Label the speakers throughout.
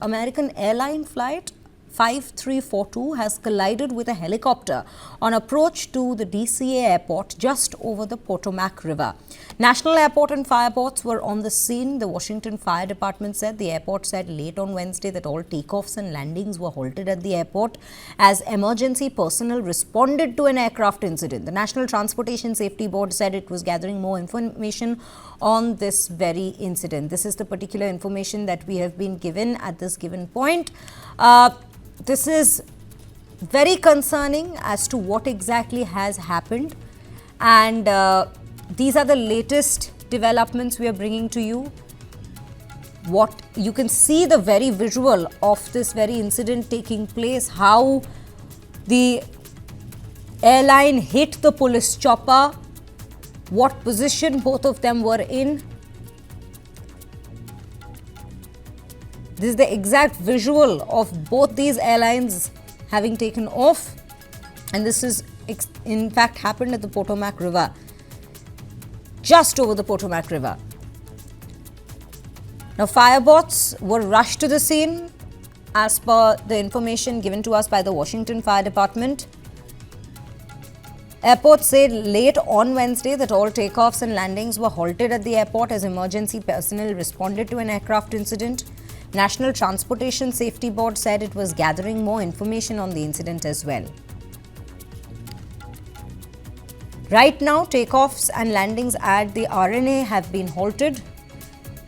Speaker 1: American Airlines flight 5342 has collided with a helicopter on approach to the DCA airport just over the Potomac River. National Airport and fireboats were on the scene. The Washington Fire Department said the airport said late on Wednesday that all takeoffs and landings were halted at the airport as emergency personnel responded to an aircraft incident. The National Transportation Safety Board said it was gathering more information on this very incident. This is the particular information that we have been given at this given point. This is very concerning as to what exactly has happened, and these are the latest developments we are bringing to you. What you can see, the very visual of this very incident taking place, how the airline hit the police chopper, what position both of them were in. This is the exact visual of both these airlines having taken off, and this is in fact happened at the Potomac River, just over the Potomac River. Now, fireboats were rushed to the scene as per the information given to us by the Washington Fire Department. Airport said late on Wednesday that all takeoffs and landings were halted at the airport as emergency personnel responded to an aircraft incident. National Transportation Safety Board said it was gathering more information on the incident as well. Right now, takeoffs and landings at the RNA have been halted.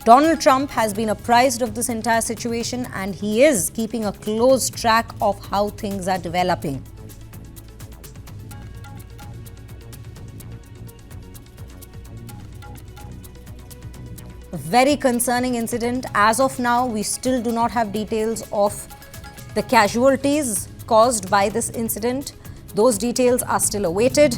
Speaker 1: Donald Trump has been apprised of this entire situation, and he is keeping a close track of how things are developing. A very concerning incident. As of now, we still do not have details of the casualties caused by this incident. Those details are still awaited.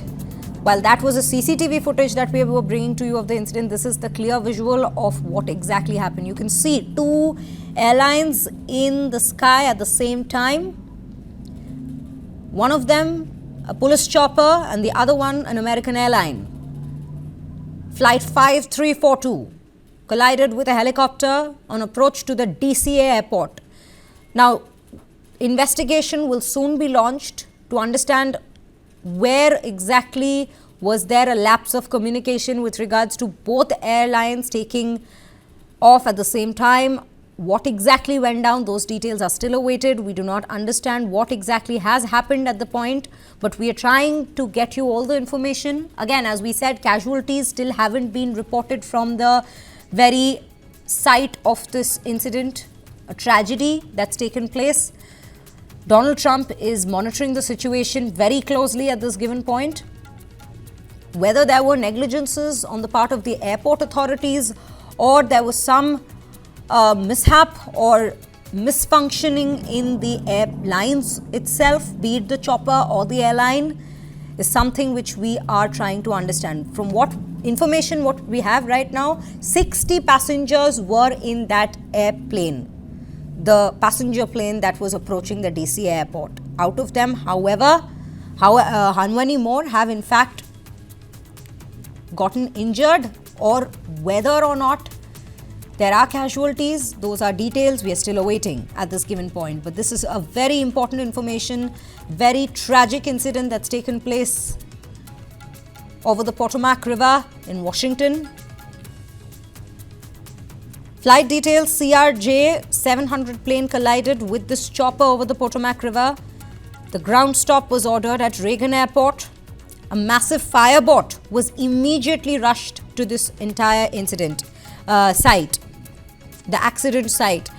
Speaker 1: While that was a CCTV footage that we were bringing to you of the incident, this is the clear visual of what exactly happened. You can see two airlines in the sky at the same time. One of them a police chopper and the other one an American airline. Flight 5342 collided with a helicopter on approach to the DCA airport. Now, investigation will soon be launched to understand where exactly was there a lapse of communication with regards to both airlines taking off at the same time. What exactly went down, those details are still awaited. We do not understand what exactly has happened at the point, but we are trying to get you all the information. Again, as we said, casualties still haven't been reported from the very site of this incident, a tragedy that's taken place. Donald Trump is monitoring the situation very closely at this given point. Whether there were negligences on the part of the airport authorities or there was some mishap or misfunctioning in the airlines itself, be it the chopper or the airline, is something which we are trying to understand. From what information what we have right now, 60 passengers were in that airplane, the passenger plane that was approaching the DC airport. Out of them, however, how many more have in fact gotten injured, or whether or not there are casualties, those are details we are still awaiting at this given point. But this is a very important information, very tragic incident that's taken place over the Potomac River in Washington. Flight details: CRJ 700 plane collided with this chopper over the Potomac River. The ground stop was ordered at Reagan Airport. A massive fireboat was immediately rushed to this entire incident site, the accident site.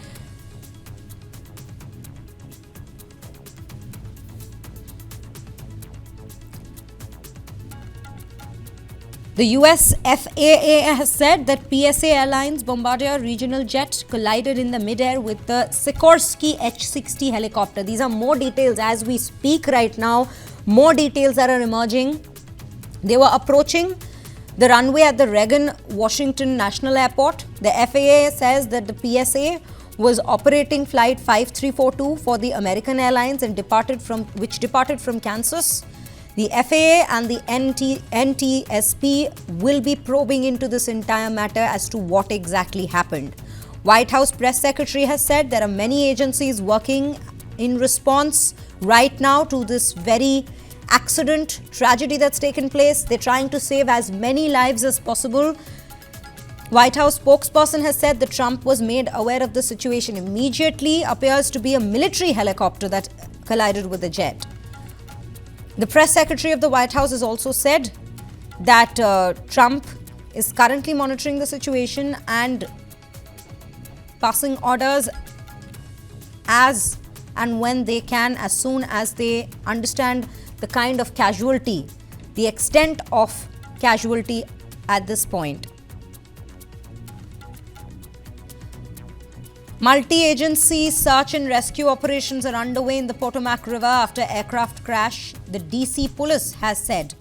Speaker 1: The US FAA has said that PSA Airlines Bombardier regional jet collided in the midair with the Sikorsky H-60 helicopter. These are more details as we speak right now. More details that are emerging. They were approaching the runway at the Reagan Washington National Airport. The FAA says that the PSA was operating flight 5342 for the American Airlines and departed from Kansas. The FAA and the NTSB will be probing into this entire matter as to what exactly happened. White House press secretary has said there are many agencies working in response right now to this very accident, tragedy that's taken place. They're trying to save as many lives as possible. White House spokesperson has said that Trump was made aware of the situation immediately. Appears to be a military helicopter that collided with a jet. The press secretary of the White House has also said that Trump is currently monitoring the situation and passing orders as and when they can, as soon as they understand the kind of casualty, the extent of casualty at this point. Multi-agency search and rescue operations are underway in the Potomac River after aircraft crash, the DC police has said.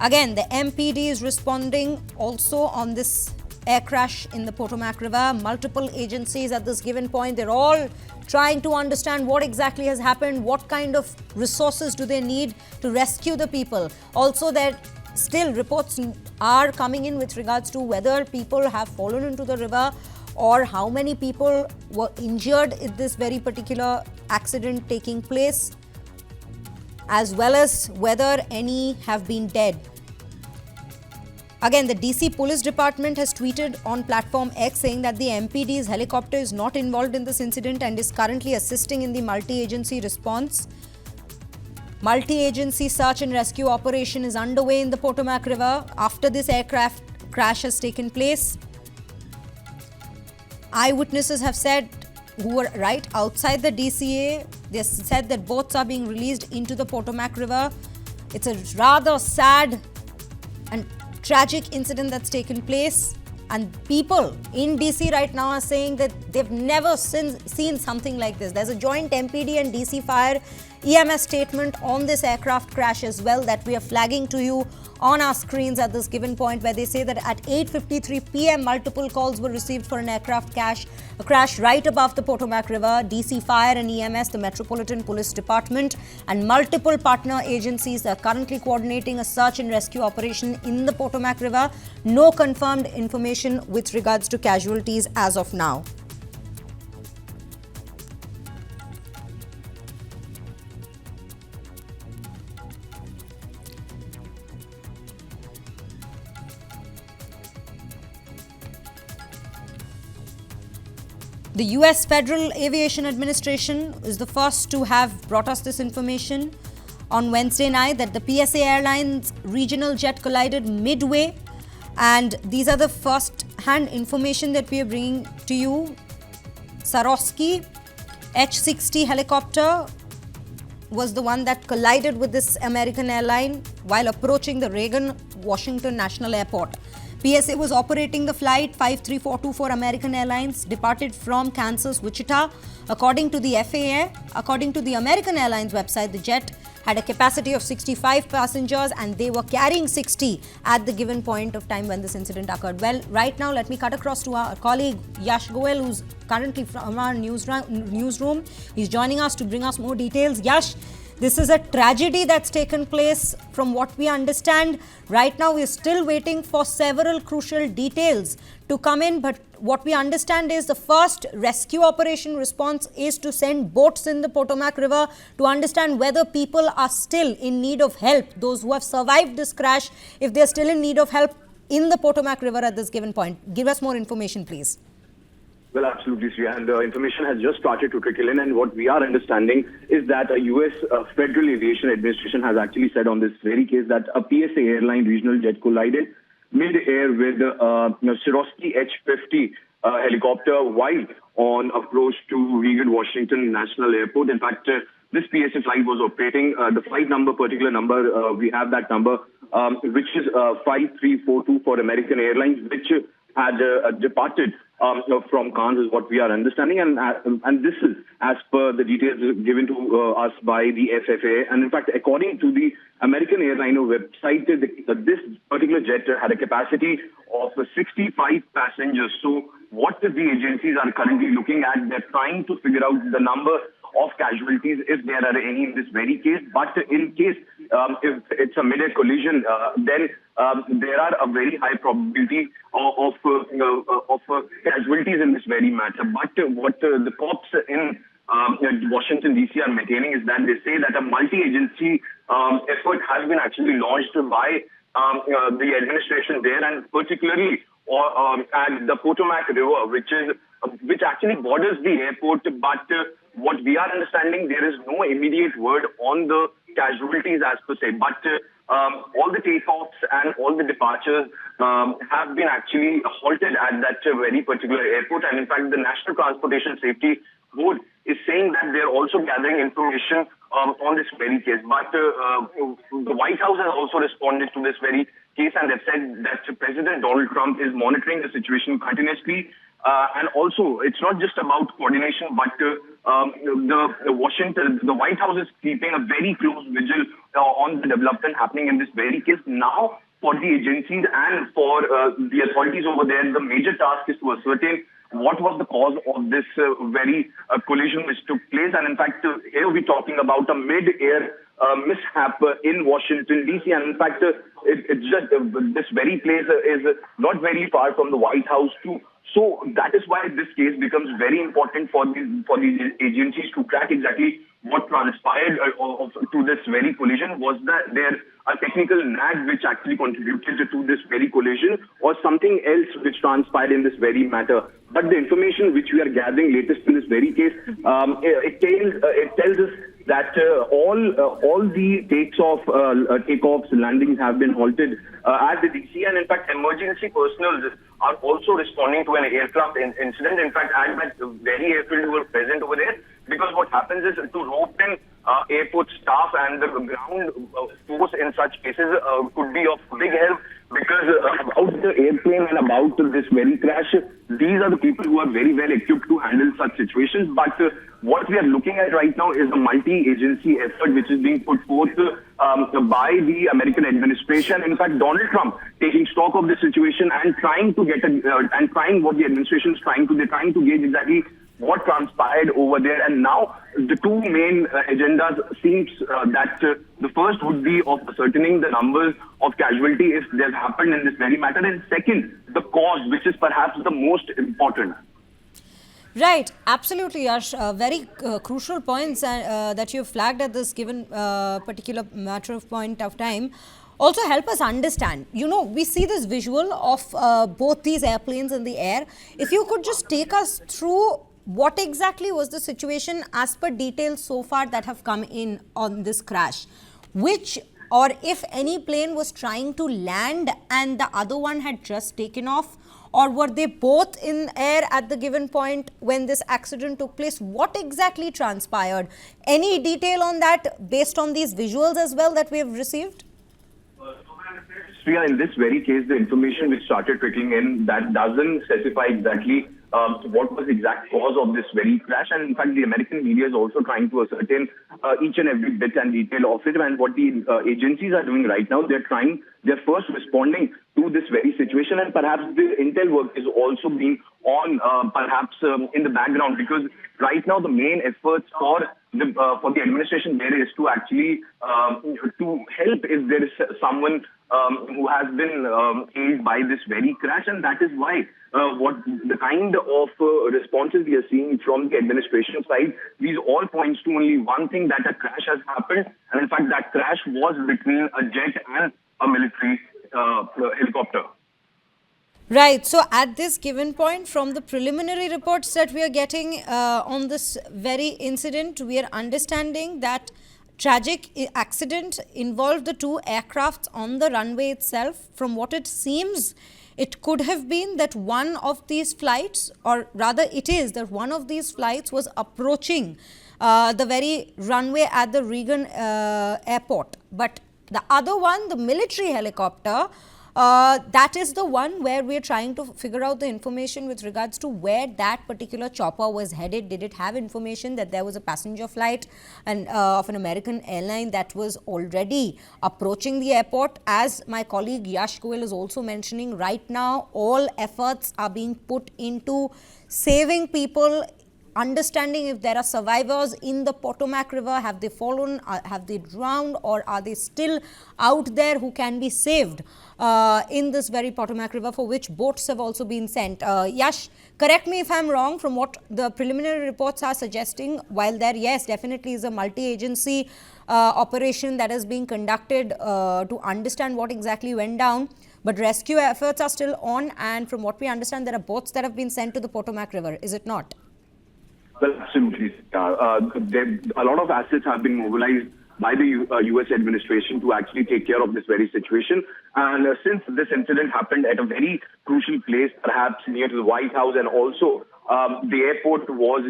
Speaker 1: Again, the MPD is responding also on this air crash in the Potomac River. Multiple agencies at this given point, they're all trying to understand what exactly has happened, what kind of resources do they need to rescue the people. Also, there still reports are coming in with regards to whether people have fallen into the river or how many people were injured in this very particular accident taking place, as well as whether any have been dead. Again, the DC Police Department has tweeted on platform X saying that the MPD's helicopter is not involved in this incident and is currently assisting in the multi-agency response. Multi-agency search and rescue operation is underway in the Potomac River after this aircraft crash has taken place. Eyewitnesses have said, who were right outside the DCA, they said that boats are being released into the Potomac River. It's a rather sad and tragic incident that's taken place, and people in DC right now are saying that they've never seen something like this. There's a joint MPD and DC Fire EMS statement on this aircraft crash as well that we are flagging to you on our screens at this given point, where they say that at 8:53 p.m. multiple calls were received for an aircraft crash right above the Potomac River. DC Fire and EMS, the Metropolitan Police Department, and multiple partner agencies are currently coordinating a search and rescue operation in the Potomac River. No confirmed information with regards to casualties as of now. The US Federal Aviation Administration is the first to have brought us this information on Wednesday night that the PSA Airlines regional jet collided midway, and these are the first-hand information that we are bringing to you. Swarovski H-60 helicopter was the one that collided with this American airline while approaching the Reagan National Airport. PSA was operating the flight 53424 American Airlines, departed from Kansas, Wichita. According to the FAA, according to the American Airlines website, the jet had a capacity of 65 passengers and they were carrying 60 at the given point of time when this incident occurred. Well, right now, let me cut across to our colleague Yash Goel, who's currently from our newsroom. He's joining us to bring us more details. Yash, this is a tragedy that's taken place from what we understand. Right now, we're still waiting for several crucial details to come in. But what we understand is the first rescue operation response is to send boats in the Potomac River to understand whether people are still in need of help. Those who have survived this crash, if they're still in need of help in the Potomac River at this given point. Give us more information, please.
Speaker 2: Well, absolutely, Sri. And information has just started to trickle in. And what we are understanding is that a U.S. Federal Aviation Administration has actually said on this very case that a PSA airline regional jet collided mid-air with Swarovski H-50 helicopter while on approach to Reagan National Airport. In fact, this PSA flight was operating. The flight number, particular number, we have that number, which is 5342 for American Airlines, which had departed from Kansas, is what we are understanding, and this is as per the details given to us by the FAA. And in fact, according to the American Airlines website, this particular jet had a capacity of 65 passengers. So what the agencies are currently looking at, they're trying to figure out the number of casualties, if there are any in this very case. But in case if it's a midair collision, then there are a very high probability of casualties in this very matter. But what the cops in Washington, D.C. are maintaining is that they say that a multi-agency effort has been actually launched by the administration there, and particularly at the Potomac River, which actually borders the airport. But what we are understanding, there is no immediate word on the casualties as per se. But all the takeoffs and all the departures have been actually halted at that very particular airport. And in fact, the National Transportation Safety Board is saying that they're also gathering information on this very case. But the White House has also responded to this very case, and they've said that President Donald Trump is monitoring the situation continuously. And also, it's not just about coordination, but the White House is keeping a very close vigil on the development happening in this very case. Now, for the agencies and for the authorities over there, the major task is to ascertain what was the cause of this very collision which took place. And in fact, here we're talking about a mid-air mishap in Washington, D.C. And in fact, it's just this very place is not very far from the White House too. So that is why this case becomes very important for these agencies to track exactly what transpired to this very collision. Was that there a technical nag which actually contributed to this very collision, or something else which transpired in this very matter? But the information which we are gathering latest in this very case, it tells us that all the takeoffs, landings have been halted at the DC, and in fact, emergency personnel are also responding to an aircraft incident. In fact, I met very airfield who were present over there, because what happens is to rope in airport staff and the ground force in such cases could be of big help, because about the airplane and about this very crash, these are the people who are very well equipped to handle such situations. But what we are looking at right now is a multi-agency effort which is being put forth by the American administration. In fact, Donald Trump taking stock of the situation and trying to trying what the administration is trying to. They're trying to gauge exactly what transpired over there. And now the two main agendas seems that the first would be of ascertaining the numbers of casualty if they've happened in this very matter, and second, the cause, which is perhaps the most important.
Speaker 1: Right, absolutely, Yash. Very crucial points that you've flagged at this given particular matter of point of time. Also help us understand, we see this visual of both these airplanes in the air. If you could just take us through what exactly was the situation as per details so far that have come in on this crash. Which or if any plane was trying to land and the other one had just taken off, or were they both in air at the given point when this accident took place? What exactly transpired? Any detail on that based on these visuals as well that we have received?
Speaker 2: Priya, in this very case, the information which started trickling in, that doesn't specify exactly what was the exact cause of this very crash. And in fact, the American media is also trying to ascertain each and every bit and detail of it. And what the agencies are doing right now, they're first responding to this very situation. And perhaps the intel work is also being on perhaps in the background, because right now the main efforts for the administration there is to actually to help if there is someone who has been killed by this very crash. And that is why what the kind of responses we are seeing from the administration side, these all points to only one thing, that a crash has happened. And in fact, that crash was between a jet and a military helicopter.
Speaker 1: Right. So at this given point, from the preliminary reports that we are getting on this very incident, we are understanding that tragic accident involved the two aircrafts on the runway itself. From what it seems, it could have been that one of these flights, or rather it is that one of these flights was approaching the very runway at the Reagan Airport. But the other one, the military helicopter, that is the one where we are trying to figure out the information with regards to where that particular chopper was headed. Did it have information that there was a passenger flight of an American airline that was already approaching the airport? As my colleague Yash Goel is also mentioning, right now all efforts are being put into saving people understanding if there are survivors in the Potomac River. Have they fallen, have they drowned, or are they still out there who can be saved in this very Potomac River, for which boats have also been sent? Yash, correct me if I'm wrong. From what the preliminary reports are suggesting, while there, yes, definitely is a multi-agency operation that is being conducted to understand what exactly went down, but rescue efforts are still on, and from what we understand, there are boats that have been sent to the Potomac River. Is it not?
Speaker 2: Well, absolutely. A lot of assets have been mobilized by the U.S. administration to actually take care of this very situation. And since this incident happened at a very crucial place, perhaps near to the White House, and also the airport was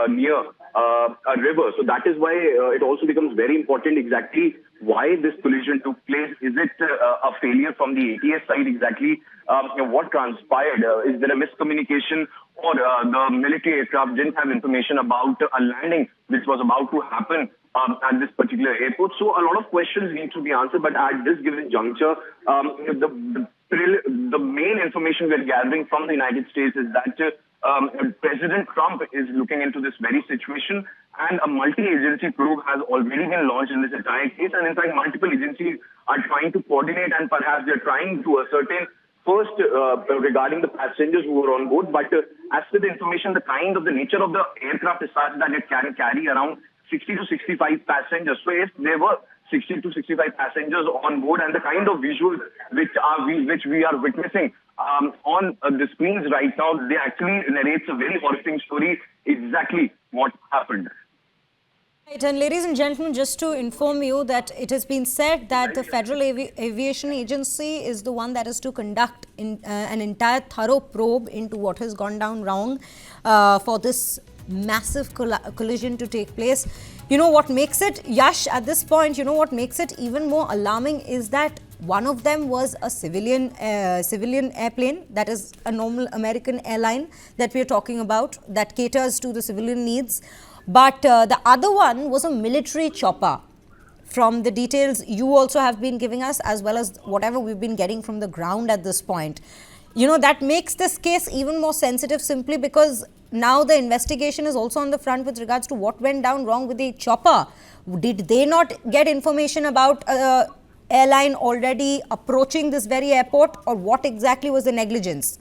Speaker 2: near a river. So that is why it also becomes very important exactly why this collision took place. Is it a failure from the ATS side exactly? What transpired? Is there a miscommunication, or the military aircraft didn't have information about a landing which was about to happen at this particular airport? So a lot of questions need to be answered, but at this given juncture, the main information we're gathering from the United States is that President Trump is looking into this very situation, and a multi-agency probe has already been launched in this entire case. And in fact, multiple agencies are trying to coordinate, and perhaps they're trying to ascertain first regarding the passengers who were on board. But as per the information, the nature of the aircraft is such that it can carry around 60 to 65 passengers. So if there were 60 to 65 passengers on board, and the kind of visuals which we are witnessing on the screens right now, they actually narrates a very horrifying story, exactly what happened.
Speaker 1: Right, and ladies and gentlemen, just to inform you that it has been said that the Federal Aviation Agency is the one that is to conduct an entire thorough probe into what has gone down wrong for this massive collision to take place. You know what makes it, Yash, at this point, you know what makes it even more alarming is that one of them was a civilian airplane, that is a normal American airline that we are talking about, that caters to the civilian needs. But the other one was a military chopper. From the details you also have been giving us, as well as whatever we've been getting from the ground at this point, you know, that makes this case even more sensitive, simply because now the investigation is also on the front with regards to what went down wrong with the chopper. Did they not get information about airline already approaching this very airport, or what exactly was the negligence?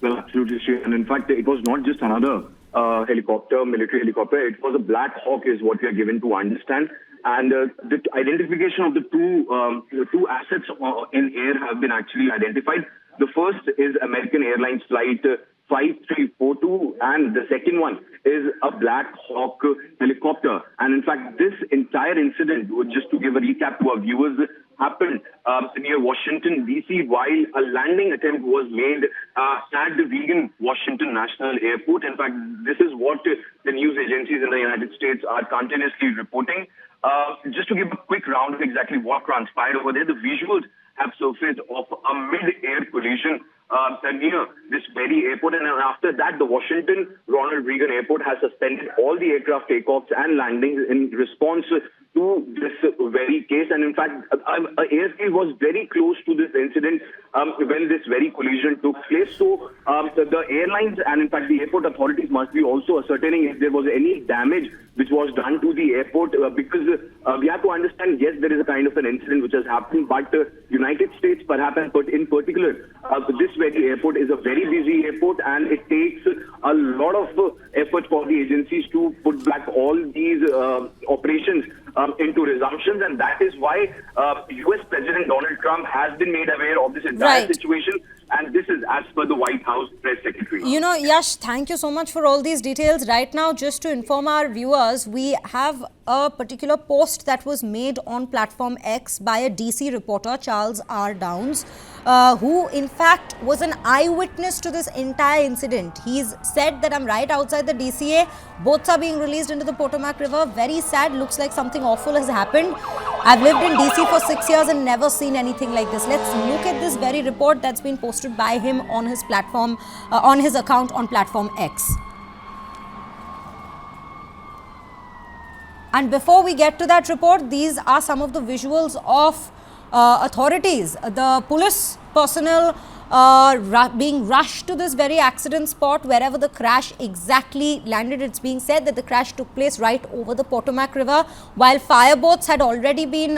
Speaker 2: Well, absolutely, Sri. And in fact, it was not just another helicopter, military helicopter. It was a Black Hawk, is what we are given to understand. And the identification of the two assets in air have been actually identified. The first is American Airlines flight 5342, and the second one is a Black Hawk helicopter. And in fact, this entire incident, just to give a recap to our viewers, happened near Washington, D.C., while a landing attempt was made at the Reagan National Airport. In fact, this is what the news agencies in the United States are continuously reporting. Just to give a quick round of exactly what transpired over there, the visuals have surfaced of a mid-air collision near this very airport. And after that, the Washington Ronald Reagan Airport has suspended all the aircraft takeoffs and landings in response to this very case. And in fact, airspace was very close to this incident when this very collision took place. So the airlines and in fact the airport authorities must be also ascertaining if there was any damage which was done to the airport, because we have to understand, yes, there is a kind of an incident which has happened, but United States, perhaps in particular, this very airport is a very busy airport, and it takes a lot of effort for the agencies to put back all these operations into resumptions, and that is why U.S. President Donald Trump has been made aware of this entire situation. And this is as per the White House press secretary.
Speaker 1: You know, Yash, thank you so much for all these details. Right now, just to inform our viewers, we have a particular post that was made on platform X by a DC reporter, Charles R. Downs, who in fact was an eyewitness to this entire incident. He's said that I'm right outside the DCA. Boats are being released into the Potomac River. Very sad. Looks like something awful has happened. I've lived in DC for 6 years and never seen anything like this. Let's look at this very report that's been posted by him on his platform, on his account on platform X. And before we get to that report, these are some of the visuals of authorities, the police personnel being rushed to this very accident spot wherever the crash exactly landed. It's being said that the crash took place right over the Potomac River, while fireboats had already been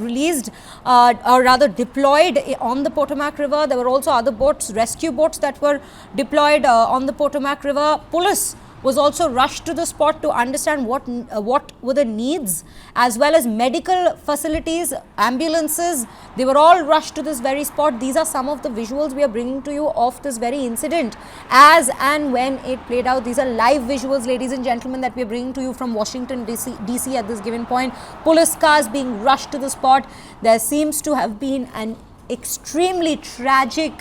Speaker 1: released or rather deployed on the Potomac River. There were also other boats, rescue boats that were deployed on the Potomac River. Police was also rushed to the spot to understand what were the needs, as well as medical facilities, ambulances. They were all rushed to this very spot. These are some of the visuals we are bringing to you of this very incident as and when it played out. These are live visuals, ladies and gentlemen, that we are bringing to you from Washington DC at this given point. Police cars being rushed to the spot. There seems to have been an extremely tragic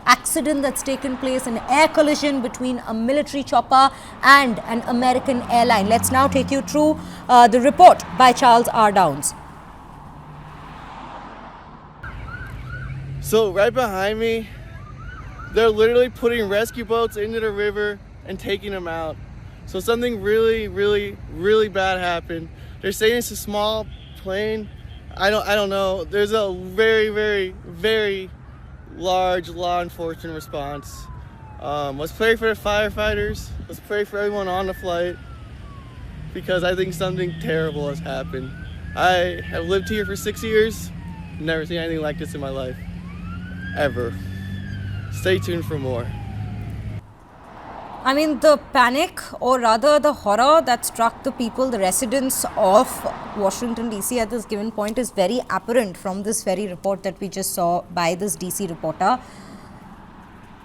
Speaker 1: accident that's taken place, an air collision between a military chopper and an American airline. Let's now take you through the report by Charles R. Downs.
Speaker 3: So right behind me, they're literally putting rescue boats into the river and taking them out. So something really bad happened. They're saying it's a small plane. I don't know. There's a very large law enforcement response. Let's pray for the firefighters. Let's pray for everyone on the flight, because I think something terrible has happened. I have lived here for 6 years. Never seen anything like this in my life, ever. Stay tuned for more.
Speaker 1: I mean, the panic, or rather the horror that struck the people, the residents of Washington DC at this given point, is very apparent from this very report that we just saw by this DC reporter.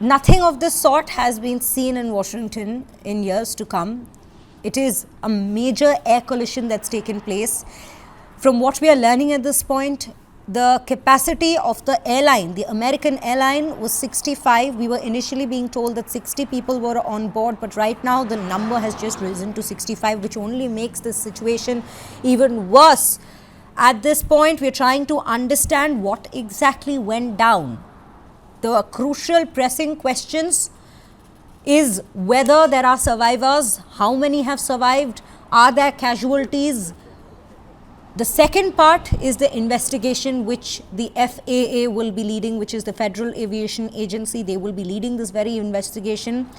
Speaker 1: Nothing of this sort has been seen in Washington in years to come. It is a major air collision that's taken place. From what we are learning at this point, the capacity of the airline, the American airline, was 65. We were initially being told that 60 people were on board, but right now the number has just risen to 65, which only makes this situation even worse. At this point, we're trying to understand what exactly went down. The crucial pressing questions is whether there are survivors, how many have survived, are there casualties. The second part is the investigation which the FAA will be leading, which is the Federal Aviation Agency. They will be leading this very investigation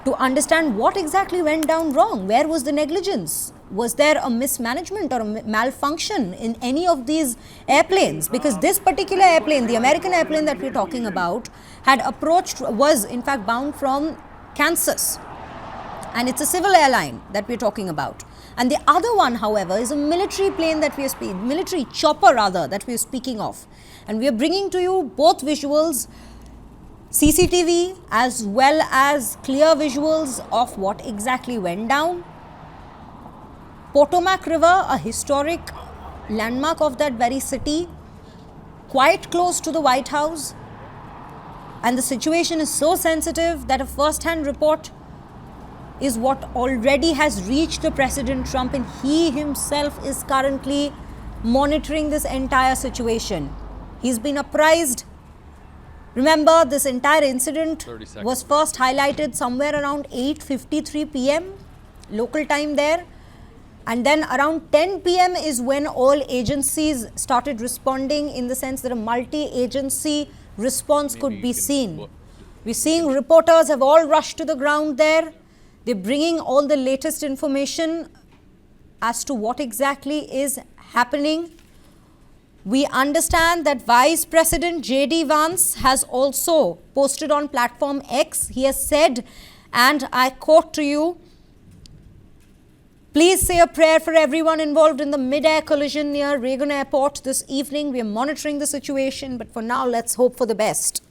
Speaker 1: to understand what exactly went down wrong. Where was the negligence? Was there a mismanagement or a malfunction in any of these airplanes? Because this particular airplane, the American airplane that we're talking about, was in fact bound from Kansas. And it's a civil airline that we're talking about. And the other one, however, is a military plane that we are speaking, military chopper rather, that we are speaking of. And we are bringing to you both visuals, CCTV as well as clear visuals of what exactly went down. Potomac River, a historic landmark of that very city, quite close to the White House. And the situation is so sensitive that a first-hand report is what already has reached the President Trump, and he himself is currently monitoring this entire situation. He's been apprised. Remember, this entire incident was first highlighted somewhere around 8:53 p.m. local time there. And then around 10 p.m. is when all agencies started responding, in the sense that a multi-agency response could be seen. We're seeing reporters have all rushed to the ground there. They're bringing all the latest information as to what exactly is happening. We understand that Vice President J.D. Vance has also posted on platform X. He has said, and I quote to you, "Please say a prayer for everyone involved in the mid-air collision near Reagan Airport this evening. We are monitoring the situation, but for now, let's hope for the best."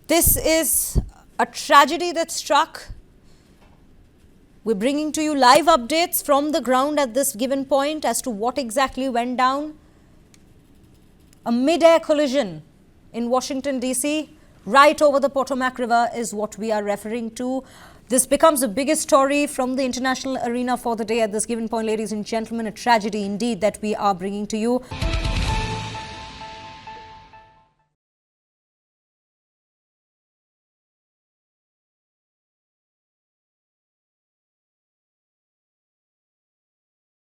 Speaker 1: This is a tragedy that struck. We're bringing to you live updates from the ground at this given point as to what exactly went down. A mid-air collision in Washington, D.C., right over the Potomac River is what we are referring to. This becomes the biggest story from the international arena for the day at this given point, ladies and gentlemen. A tragedy indeed that we are bringing to you.